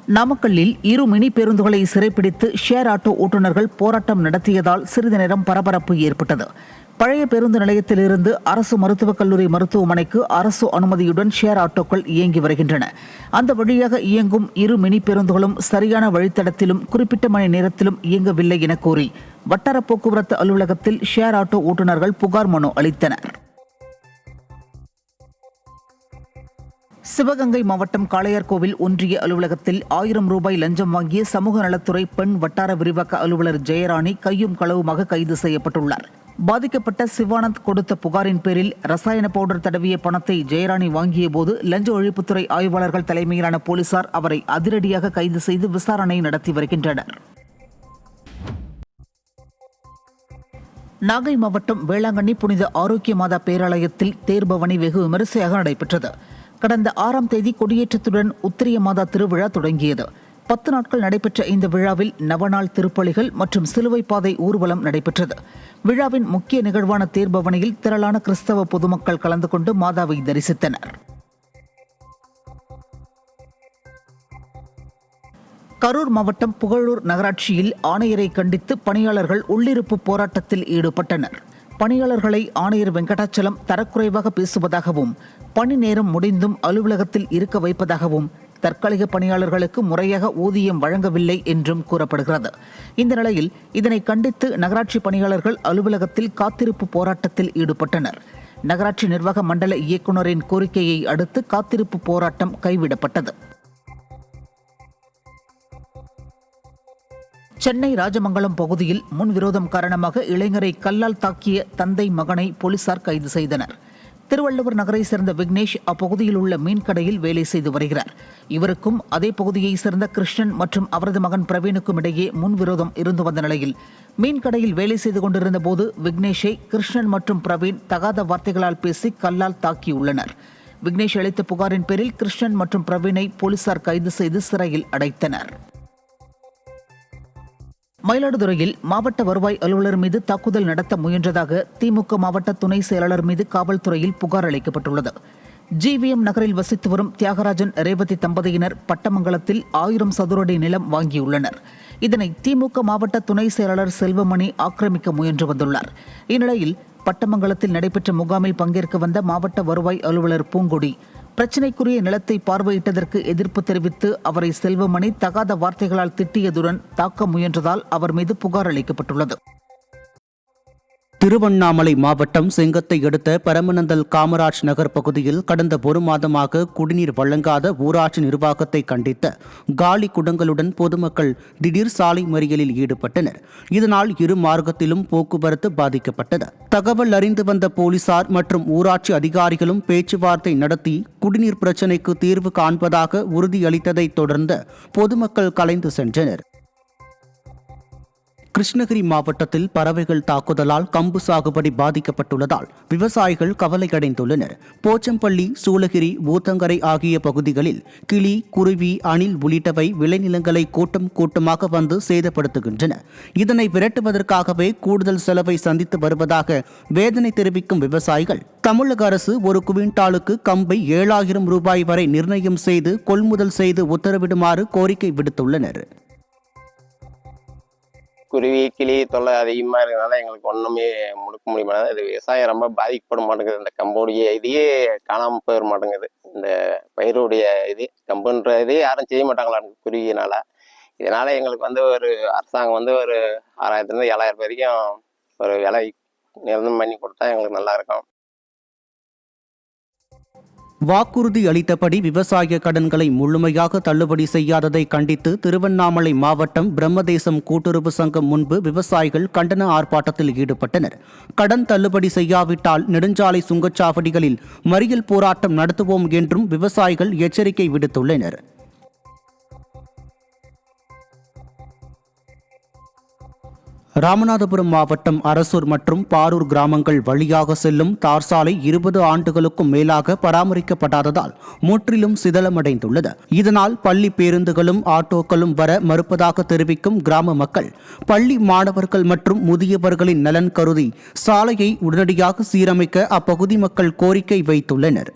நாமக்கல்லில் 2 மினி பேருந்துகளை சிறைப்பிடித்து ஷேர் ஆட்டோ ஓட்டுநர்கள் போராட்டம் நடத்தியதால் சிறிது நேரம் பரபரப்பு ஏற்பட்டது. பழைய பேருந்து நிலையத்திலிருந்து அரசு மருத்துவக் கல்லூரி மருத்துவமனைக்கு அரசு அனுமதியுடன் ஷேர் ஆட்டோக்கள் இயங்கி வருகின்றன. அந்த வழியாக இயங்கும் 2 மினி பேருந்துகளும் சரியான வழித்தடத்திலும் குறிப்பிட்ட மணி நேரத்திலும் இயங்கவில்லை என கூறி வட்டார போக்குவரத்து அலுவலகத்தில் ஷேர் ஆட்டோ ஓட்டுநர்கள் புகார் மனு அளித்தனர். சிவகங்கை மாவட்டம் காளையார்கோவில் ஒன்றிய அலுவலகத்தில் 1000 ரூபாய் லஞ்சம் வாங்கிய சமூக நலத்துறை பெண் வட்டார விரிவாக்க அலுவலர் ஜெயராணி கையும் களவுமாக கைது செய்யப்பட்டுள்ளார். பாதிக்கப்பட்ட சிவானந்த் கொடுத்த புகாரின் பேரில் ரசாயன பவுடர் தடவிய பணத்தை ஜெயராணி வாங்கிய போது லஞ்ச ஒழிப்புத்துறை ஆய்வாளர்கள் தலைமையிலான போலீசார் அவரை அதிரடியாக கைது செய்து விசாரணை நடத்தி வருகின்றனர். நாகை மாவட்டம் வேளாங்கண்ணி புனித ஆரோக்கிய மாதா பேராலயத்தில் தேர்பவனி வெகு விமரிசையாக நடைபெற்றது. கடந்த 6ஆம் தேதி கொடியேற்றத்துடன் உத்திரிய மாதா திருவிழா தொடங்கியது. 10 நாட்கள் நடைபெற்ற இந்த விழாவில் நவநாள் திருப்பலிகள் மற்றும் சிலுவை பாதை ஊர்வலம் நடைபெற்றது. விழாவின் முக்கிய நிகழ்வான தேர்பவனியில் திரளான கிறிஸ்தவ பொதுமக்கள் கலந்து கொண்டு மாதாவை தரிசித்தனர். கரூர் மாவட்டம் புகழூர் நகராட்சியில் ஆணையரை கண்டித்து பணியாளர்கள் உள்ளிருப்பு போராட்டத்தில் ஈடுபட்டனர். பணியாளர்களை ஆணையர் வெங்கடாச்சலம் தரக்குறைவாக பேசுவதாகவும் பணி நேரம் முடிந்தும் அலுவலகத்தில் இருக்க வைப்பதாகவும் தற்காலிக பணியாளர்களுக்கு முறையாக ஊதியம் வழங்கவில்லை என்றும் கூறப்படுகிறது. இந்த நிலையில் இதனை கண்டித்து நகராட்சி பணியாளர்கள் அலுவலகத்தில் காத்திருப்பு போராட்டத்தில் ஈடுபட்டனர். நகராட்சி நிர்வாக மண்டல இயக்குநரின் கோரிக்கையை அடுத்து காத்திருப்பு போராட்டம் கைவிடப்பட்டது. சென்னை ராஜமங்கலம் பகுதியில் முன்விரோதம் காரணமாக இளைஞரை கல்லால் தாக்கிய தந்தை மகனை போலீசார் கைது செய்தனர். திருவள்ளுவர் நகரை சேர்ந்த விக்னேஷ் அப்பகுதியில் உள்ள மீன்கடையில் வேலை செய்து வருகிறார். இவருக்கும் அதே பகுதியை சேர்ந்த கிருஷ்ணன் மற்றும் அவரது மகன் பிரவீனுக்கும் இடையே முன்விரோதம் இருந்து வந்த நிலையில் மீன்கடையில் வேலை செய்து கொண்டிருந்த போது விக்னேஷை கிருஷ்ணன் மற்றும் பிரவீன் தகாத வார்த்தைகளால் பேசி கல்லால் தாக்கியுள்ளனர். விக்னேஷ் அளித்த புகாரின் பேரில் கிருஷ்ணன் மற்றும் பிரவீனை போலீசார் கைது செய்து சிறையில் அடைத்தனர். மயிலாடுதுறையில் மாவட்ட வருவாய் அலுவலர் மீது தாக்குதல் நடத்த முயன்றதாக திமுக மாவட்ட துணை செயலாளர் மீது காவல்துறையில் புகார் அளிக்கப்பட்டுள்ளது. ஜிவிஎம் நகரில் வசித்து வரும் தியாகராஜன் ரேவதி தம்பதியினர் பட்டமங்கலத்தில் 1000 சதுரடி நிலம் வாங்கியுள்ளனர். இதனை திமுக மாவட்ட துணை செயலாளர் செல்வமணி ஆக்கிரமிக்க முயன்று வந்துள்ளார். இந்நிலையில் பட்டமங்கலத்தில் நடைபெற்ற முகாமில் பங்கேற்க வந்த மாவட்ட வருவாய் அலுவலர் பூங்கொடி பிரச்சினைக்குரிய நிலத்தை பார்வையிட்டதற்கு எதிர்ப்பு தெரிவித்து அவரை செல்வமணி தகாத வார்த்தைகளால் திட்டியதுடன் தாக்க முயன்றதால் அவர் மீது புகார் அளிக்கப்பட்டுள்ளது. திருவண்ணாமலை மாவட்டம் செங்கத்தை அடுத்த பரமநந்தல் காமராஜ் நகர் பகுதியில் கடந்த 1 மாதமாக குடிநீர் வழங்காத ஊராட்சி நிர்வாகத்தை கண்டித்த காலி குடங்களுடன் பொதுமக்கள் திடீர் சாலை மறியலில் ஈடுபட்டனர். இதனால் இரு மார்க்கத்திலும் போக்குவரத்து பாதிக்கப்பட்டது. தகவல் அறிந்து வந்த போலீசார் மற்றும் ஊராட்சி அதிகாரிகளும் பேச்சுவார்த்தை நடத்தி குடிநீர் பிரச்சினைக்கு தீர்வு காண்பதாக உறுதியளித்ததை தொடர்ந்து பொதுமக்கள் கலைந்து சென்றனர். கிருஷ்ணகிரி மாவட்டத்தில் பறவைகள் தாக்குதலால் கம்பு சாகுபடி பாதிக்கப்பட்டுள்ளதால் விவசாயிகள் கவலையடைந்துள்ளனர். போச்சம்பள்ளி, சூளகிரி, ஊத்தங்கரை ஆகிய பகுதிகளில் கிளி, குருவி, அணில் உள்ளிட்டவை விளைநிலங்களை கூட்டமாக வந்து சேதப்படுத்துகின்றன. இதனை விரட்டுவதற்காகவே கூடுதல் செலவை சந்தித்து வருவதாக வேதனை தெரிவிக்கும் விவசாயிகள் தமிழக அரசு ஒரு குவிண்டாலுக்கு கம்பை 7000 ரூபாய் வரை நிர்ணயம் செய்து கொள்முதல் செய்து உத்தரவிடுமாறு கோரிக்கை விடுத்துள்ளனர். குருவி, கிளி தொல்லை அதிகமாக இருக்கிறதுனால எங்களுக்கு ஒன்றுமே முடுக்க முடியுமா. இது விவசாயம் ரொம்ப பாதிக்கப்பட மாட்டேங்குது. இந்த கம்புடைய இதையே காணாமல் போயிட மாட்டேங்குது. இந்த பயிருடைய இது கம்புன்ற இது யாரும் செய்ய மாட்டாங்களா குருவியினால. இதனால எங்களுக்கு ஒரு அரசாங்கம் ஒரு 6000 7,000 வரைக்கும் ஒரு விலை நிர்ணயம் பண்ணி கொடுத்தா எங்களுக்கு நல்லா இருக்கும். வாக்குறுதி அளித்தபடி விவசாய கடன்களை முழுமையாக தள்ளுபடி செய்யாததை கண்டித்து திருவண்ணாமலை மாவட்டம் பிரம்மதேசம் கூட்டுறவு சங்கம் முன்பு விவசாயிகள் கண்டன ஆர்ப்பாட்டத்தில் ஈடுபட்டனர். கடன் தள்ளுபடி செய்யாவிட்டால் நெடுஞ்சாலை சுங்கச்சாவடிகளில் மறியல் போராட்டம் நடத்துவோம் என்றும் விவசாயிகள் எச்சரிக்கை விடுத்துள்ளனர். ராமநாதபுரம் மாவட்டம் அரசூர் மற்றும் பாரூர் கிராமங்கள் வழியாக செல்லும் தார் சாலை 20 ஆண்டுகளுக்கும் மேலாக பராமரிக்கப்படாததால் முற்றிலும் சிதலமடைந்துள்ளது. இதனால் பள்ளி பேருந்துகளும் ஆட்டோக்களும் வர மறுப்பதாக தெரிவிக்கும் கிராம மக்கள் பள்ளி மாணவர்கள் மற்றும் முதியவர்களின் நலன் கருதி சாலையை உடனடியாக சீரமைக்க அப்பகுதி மக்கள் கோரிக்கை வைத்துள்ளனர்.